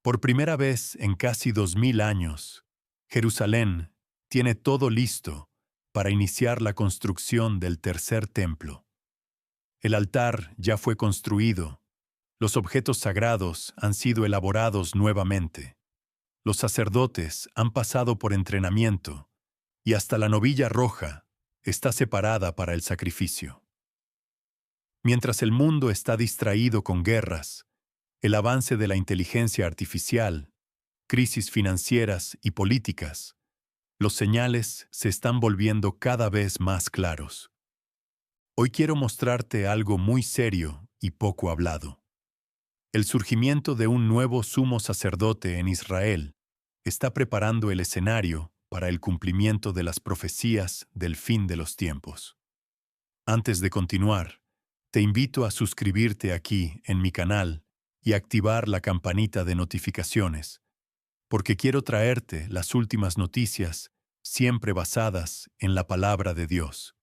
Por primera vez en casi 2000 años, Jerusalén tiene todo listo para iniciar la construcción del tercer templo. El altar ya fue construido, los objetos sagrados han sido elaborados nuevamente, los sacerdotes han pasado por entrenamiento y hasta la novilla roja está separada para el sacrificio. Mientras el mundo está distraído con guerras, el avance de la inteligencia artificial, crisis financieras y políticas, los señales se están volviendo cada vez más claros. Hoy quiero mostrarte algo muy serio y poco hablado. El surgimiento de un nuevo sumo sacerdote en Israel está preparando el escenario para el cumplimiento de las profecías del fin de los tiempos. Antes de continuar, te invito a suscribirte aquí en mi canal y activar la campanita de notificaciones, porque quiero traerte las últimas noticias siempre basadas en la palabra de Dios.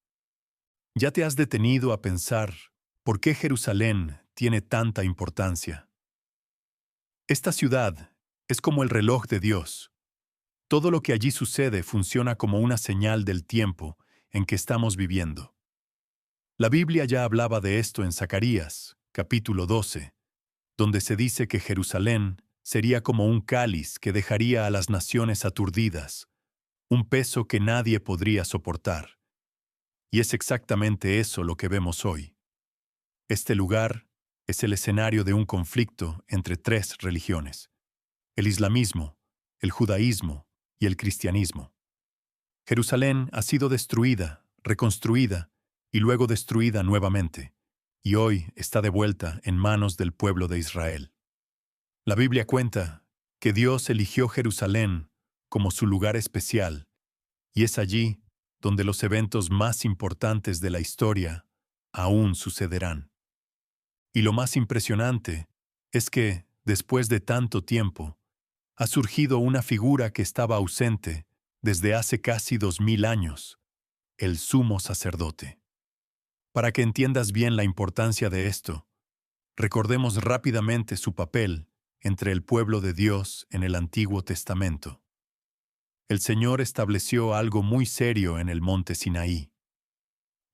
¿Ya te has detenido a pensar por qué Jerusalén tiene tanta importancia? Esta ciudad es como el reloj de Dios. Todo lo que allí sucede funciona como una señal del tiempo en que estamos viviendo. La Biblia ya hablaba de esto en Zacarías, capítulo 12, donde se dice que Jerusalén sería como un cáliz que dejaría a las naciones aturdidas, un peso que nadie podría soportar. Y es exactamente eso lo que vemos hoy. Este lugar es el escenario de un conflicto entre tres religiones: el islamismo, el judaísmo y el cristianismo. Jerusalén ha sido destruida, reconstruida y luego destruida nuevamente, y hoy está de vuelta en manos del pueblo de Israel. La Biblia cuenta que Dios eligió Jerusalén como su lugar especial, y es allí donde los eventos más importantes de la historia aún sucederán. Y lo más impresionante es que, después de tanto tiempo, ha surgido una figura que estaba ausente desde hace casi 2000 años, el sumo sacerdote. Para que entiendas bien la importancia de esto, recordemos rápidamente su papel entre el pueblo de Dios en el Antiguo Testamento. El Señor estableció algo muy serio en el monte Sinaí.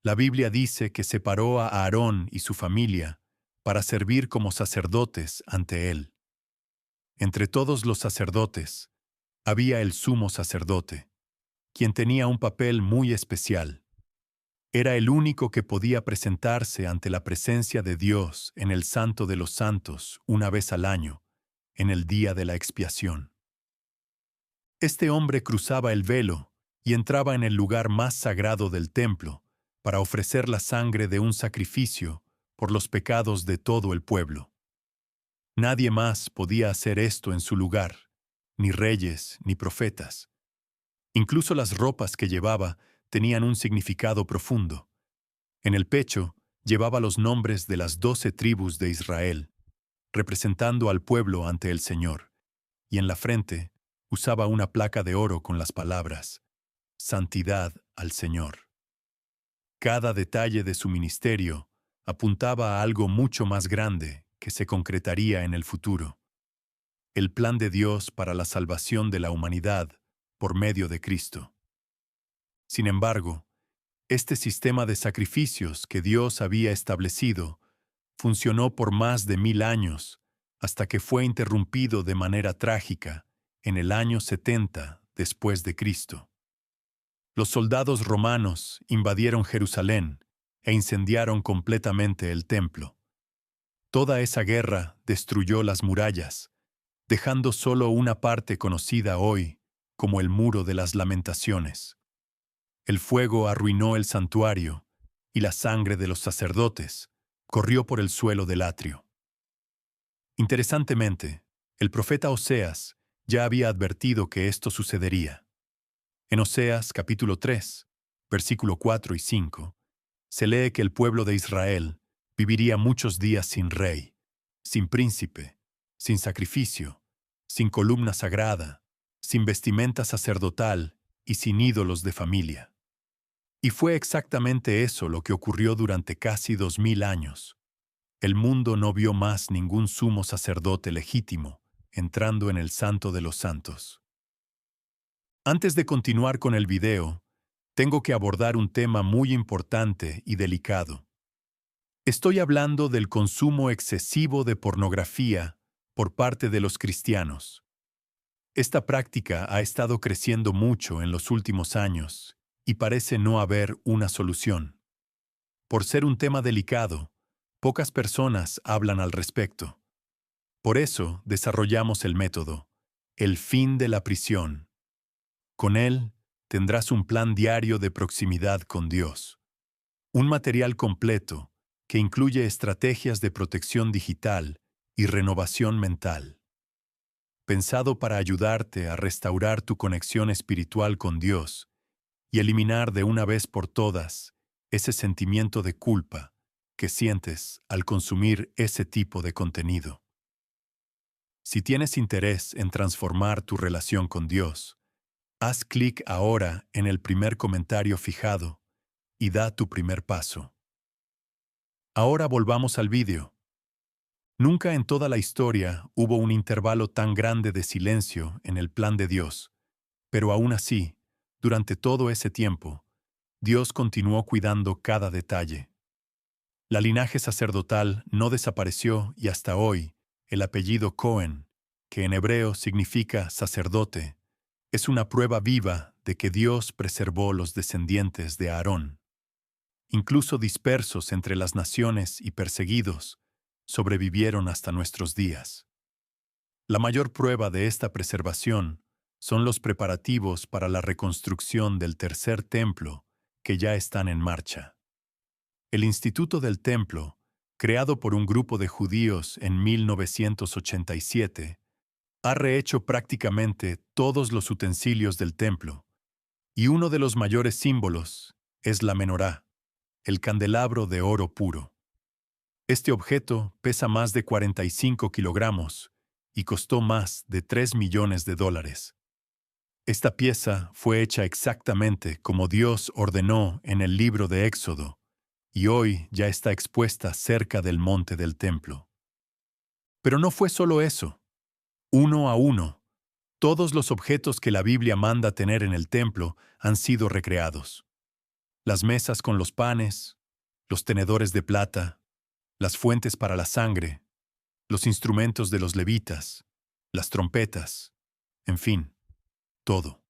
La Biblia dice que separó a Aarón y su familia para servir como sacerdotes ante Él. Entre todos los sacerdotes, había el sumo sacerdote, quien tenía un papel muy especial. Era el único que podía presentarse ante la presencia de Dios en el Santo de los Santos una vez al año, en el día de la expiación. Este hombre cruzaba el velo y entraba en el lugar más sagrado del templo para ofrecer la sangre de un sacrificio por los pecados de todo el pueblo. Nadie más podía hacer esto en su lugar, ni reyes ni profetas. Incluso las ropas que llevaba tenían un significado profundo. En el pecho llevaba los nombres de las 12 tribus de Israel, representando al pueblo ante el Señor, y en la frente usaba una placa de oro con las palabras: Santidad al Señor. Cada detalle de su ministerio apuntaba a algo mucho más grande que se concretaría en el futuro: el plan de Dios para la salvación de la humanidad por medio de Cristo. Sin embargo, este sistema de sacrificios que Dios había establecido funcionó por más de 1000 años, hasta que fue interrumpido de manera trágica en el año 70 después de Cristo. Los soldados romanos invadieron Jerusalén e incendiaron completamente el templo. Toda esa guerra destruyó las murallas, dejando solo una parte conocida hoy como el Muro de las Lamentaciones. El fuego arruinó el santuario y la sangre de los sacerdotes corrió por el suelo del atrio. Interesantemente, el profeta Oseas ya había advertido que esto sucedería. En Oseas capítulo 3, versículo 4 y 5, se lee que el pueblo de Israel viviría muchos días sin rey, sin príncipe, sin sacrificio, sin columna sagrada, sin vestimenta sacerdotal y sin ídolos de familia. Y fue exactamente eso lo que ocurrió durante casi 2000 años. El mundo no vio más ningún sumo sacerdote legítimo entrando en el Santo de los Santos. Antes de continuar con el video, tengo que abordar un tema muy importante y delicado. Estoy hablando del consumo excesivo de pornografía por parte de los cristianos. Esta práctica ha estado creciendo mucho en los últimos años y parece no haber una solución. Por ser un tema delicado, pocas personas hablan al respecto. Por eso desarrollamos el método, el fin de la prisión. Con él, tendrás un plan diario de proximidad con Dios. Un material completo que incluye estrategias de protección digital y renovación mental. Pensado para ayudarte a restaurar tu conexión espiritual con Dios y eliminar de una vez por todas ese sentimiento de culpa que sientes al consumir ese tipo de contenido. Si tienes interés en transformar tu relación con Dios, haz clic ahora en el primer comentario fijado y da tu primer paso. Ahora volvamos al vídeo. Nunca en toda la historia hubo un intervalo tan grande de silencio en el plan de Dios, pero aún así, durante todo ese tiempo, Dios continuó cuidando cada detalle. La linaje sacerdotal no desapareció y hasta hoy, el apellido Cohen, que en hebreo significa sacerdote, es una prueba viva de que Dios preservó los descendientes de Aarón. Incluso dispersos entre las naciones y perseguidos, sobrevivieron hasta nuestros días. La mayor prueba de esta preservación son los preparativos para la reconstrucción del tercer templo que ya están en marcha. El Instituto del Templo, creado por un grupo de judíos en 1987, ha rehecho prácticamente todos los utensilios del templo, y uno de los mayores símbolos es la menorá, el candelabro de oro puro. Este objeto pesa más de 45 kilogramos y costó más de $3 millones. Esta pieza fue hecha exactamente como Dios ordenó en el libro de Éxodo, y hoy ya está expuesta cerca del monte del templo. Pero no fue solo eso. Uno a uno, todos los objetos que la Biblia manda tener en el templo han sido recreados. Las mesas con los panes, los tenedores de plata, las fuentes para la sangre, los instrumentos de los levitas, las trompetas, en fin, todo.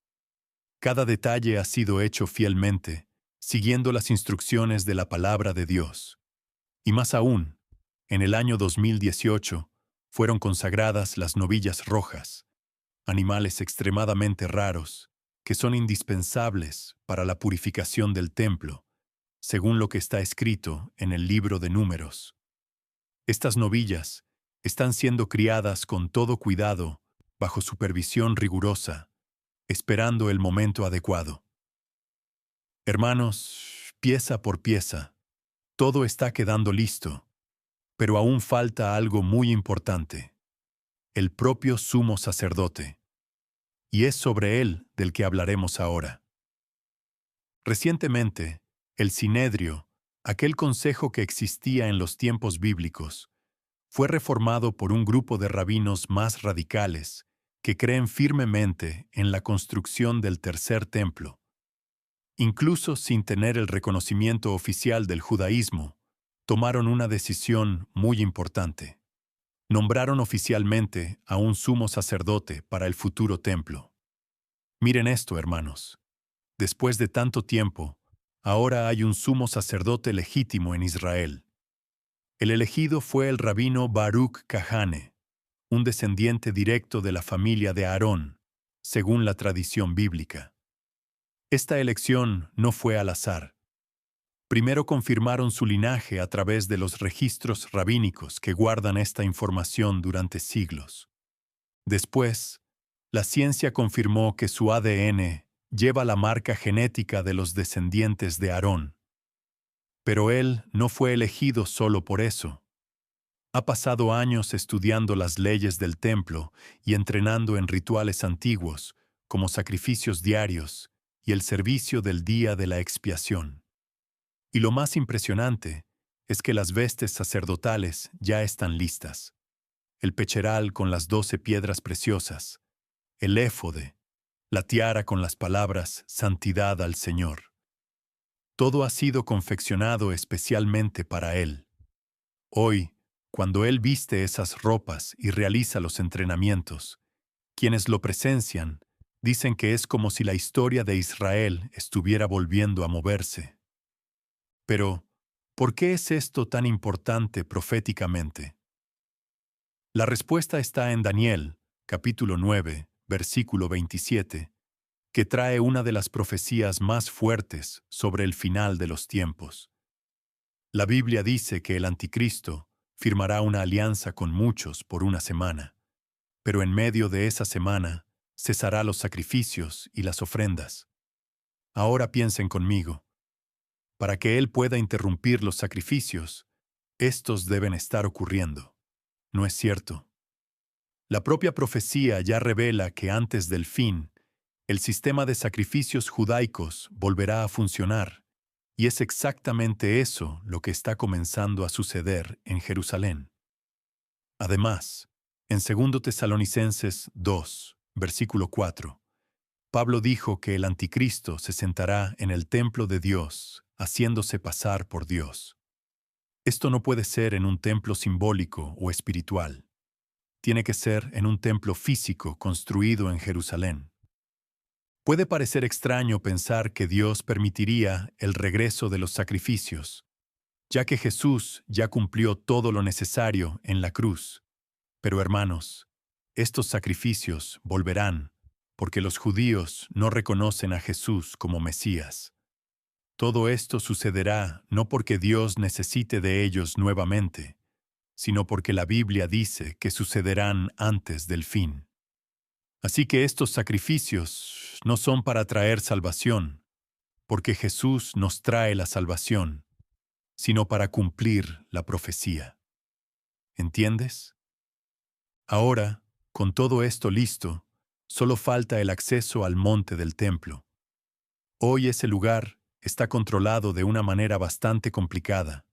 Cada detalle ha sido hecho fielmente, siguiendo las instrucciones de la palabra de Dios. Y más aún, en el año 2018, fueron consagradas las novillas rojas, animales extremadamente raros, que son indispensables para la purificación del templo, según lo que está escrito en el libro de Números. Estas novillas están siendo criadas con todo cuidado, bajo supervisión rigurosa, esperando el momento adecuado. Hermanos, pieza por pieza, todo está quedando listo, pero aún falta algo muy importante: el propio sumo sacerdote. Y es sobre él del que hablaremos ahora. Recientemente, el Sinedrio, aquel consejo que existía en los tiempos bíblicos, fue reformado por un grupo de rabinos más radicales que creen firmemente en la construcción del tercer templo. Incluso sin tener el reconocimiento oficial del judaísmo, tomaron una decisión muy importante. Nombraron oficialmente a un sumo sacerdote para el futuro templo. Miren esto, hermanos. Después de tanto tiempo, ahora hay un sumo sacerdote legítimo en Israel. El elegido fue el rabino Baruch Kahane, un descendiente directo de la familia de Aarón, según la tradición bíblica. Esta elección no fue al azar. Primero confirmaron su linaje a través de los registros rabínicos que guardan esta información durante siglos. Después, la ciencia confirmó que su ADN lleva la marca genética de los descendientes de Aarón. Pero él no fue elegido solo por eso. Ha pasado años estudiando las leyes del templo y entrenando en rituales antiguos, como sacrificios diarios y el servicio del día de la expiación. Y lo más impresionante es que las vestes sacerdotales ya están listas. el pecheral con las 12 piedras preciosas, el éfode, la tiara con las palabras «Santidad al Señor». Todo ha sido confeccionado especialmente para él. Hoy, cuando él viste esas ropas y realiza los entrenamientos, quienes lo presencian dicen que es como si la historia de Israel estuviera volviendo a moverse. Pero, ¿por qué es esto tan importante proféticamente? La respuesta está en Daniel, capítulo 9, versículo 27, que trae una de las profecías más fuertes sobre el final de los tiempos. La Biblia dice que el anticristo firmará una alianza con muchos por una semana, pero en medio de esa semana cesará los sacrificios y las ofrendas. Ahora piensen conmigo. Para que Él pueda interrumpir los sacrificios, estos deben estar ocurriendo. ¿No es cierto? La propia profecía ya revela que antes del fin, el sistema de sacrificios judaicos volverá a funcionar, y es exactamente eso lo que está comenzando a suceder en Jerusalén. Además, en 2 Tesalonicenses 2, versículo 4, Pablo dijo que el anticristo se sentará en el templo de Dios, haciéndose pasar por Dios. Esto no puede ser en un templo simbólico o espiritual. Tiene que ser en un templo físico construido en Jerusalén. Puede parecer extraño pensar que Dios permitiría el regreso de los sacrificios, ya que Jesús ya cumplió todo lo necesario en la cruz. Pero hermanos, estos sacrificios volverán, porque los judíos no reconocen a Jesús como Mesías. Todo esto sucederá no porque Dios necesite de ellos nuevamente, sino porque la Biblia dice que sucederán antes del fin. Así que estos sacrificios no son para traer salvación, porque Jesús nos trae la salvación, sino para cumplir la profecía. ¿Entiendes? Ahora, con todo esto listo, solo falta el acceso al monte del templo. Hoy ese lugar está controlado de una manera bastante complicada.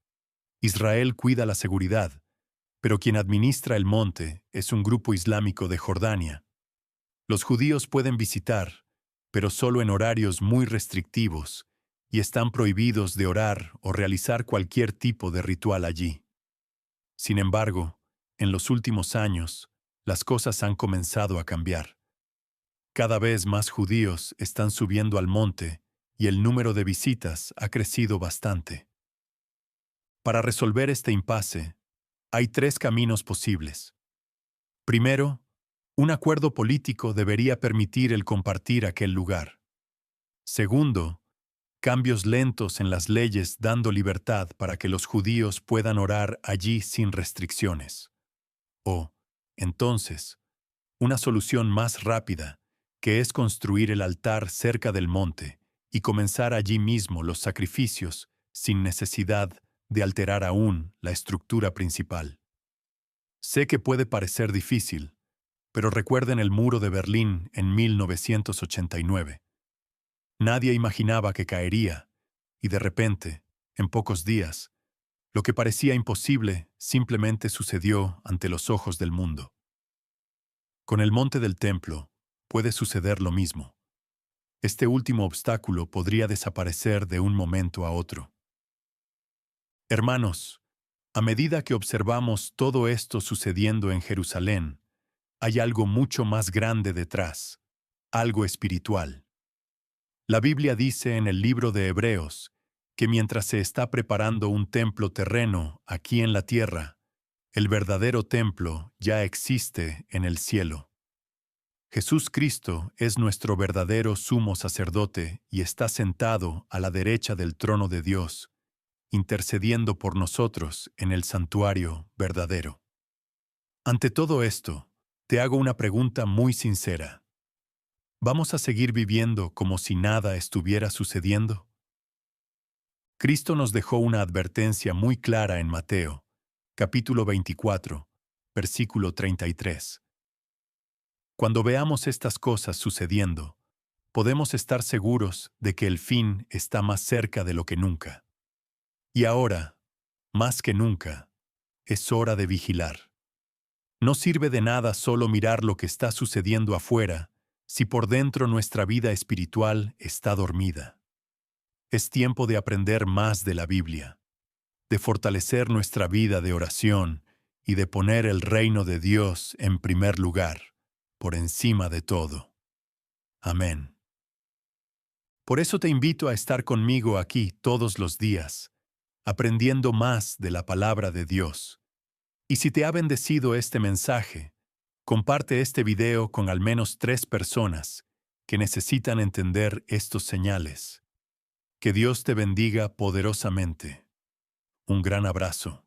Israel cuida la seguridad, pero quien administra el monte es un grupo islámico de Jordania. Los judíos pueden visitar, pero solo en horarios muy restrictivos, y están prohibidos de orar o realizar cualquier tipo de ritual allí. Sin embargo, en los últimos años, las cosas han comenzado a cambiar. Cada vez más judíos están subiendo al monte y el número de visitas ha crecido bastante. Para resolver este impasse, hay 3 caminos posibles. Primero, un acuerdo político debería permitir el compartir aquel lugar. Segundo, cambios lentos en las leyes dando libertad para que los judíos puedan orar allí sin restricciones. O, entonces, una solución más rápida, que es construir el altar cerca del monte y comenzar allí mismo los sacrificios sin necesidad de alterar aún la estructura principal. Sé que puede parecer difícil, pero recuerden el muro de Berlín en 1989. Nadie imaginaba que caería, y de repente, en pocos días, lo que parecía imposible simplemente sucedió ante los ojos del mundo. Con el monte del templo puede suceder lo mismo. Este último obstáculo podría desaparecer de un momento a otro. Hermanos, a medida que observamos todo esto sucediendo en Jerusalén, hay algo mucho más grande detrás, algo espiritual. La Biblia dice en el libro de Hebreos que mientras se está preparando un templo terreno aquí en la tierra, el verdadero templo ya existe en el cielo. Jesús Cristo es nuestro verdadero sumo sacerdote y está sentado a la derecha del trono de Dios, intercediendo por nosotros en el santuario verdadero. Ante todo esto, te hago una pregunta muy sincera. ¿Vamos a seguir viviendo como si nada estuviera sucediendo? Cristo nos dejó una advertencia muy clara en Mateo, capítulo 24, versículo 33. Cuando veamos estas cosas sucediendo, podemos estar seguros de que el fin está más cerca de lo que nunca. Y ahora, más que nunca, es hora de vigilar. No sirve de nada solo mirar lo que está sucediendo afuera si por dentro nuestra vida espiritual está dormida. Es tiempo de aprender más de la Biblia, de fortalecer nuestra vida de oración y de poner el reino de Dios en primer lugar, por encima de todo. Amén. Por eso te invito a estar conmigo aquí todos los días, aprendiendo más de la palabra de Dios. Y si te ha bendecido este mensaje, comparte este video con al menos 3 personas que necesitan entender estos señales. Que Dios te bendiga poderosamente. Un gran abrazo.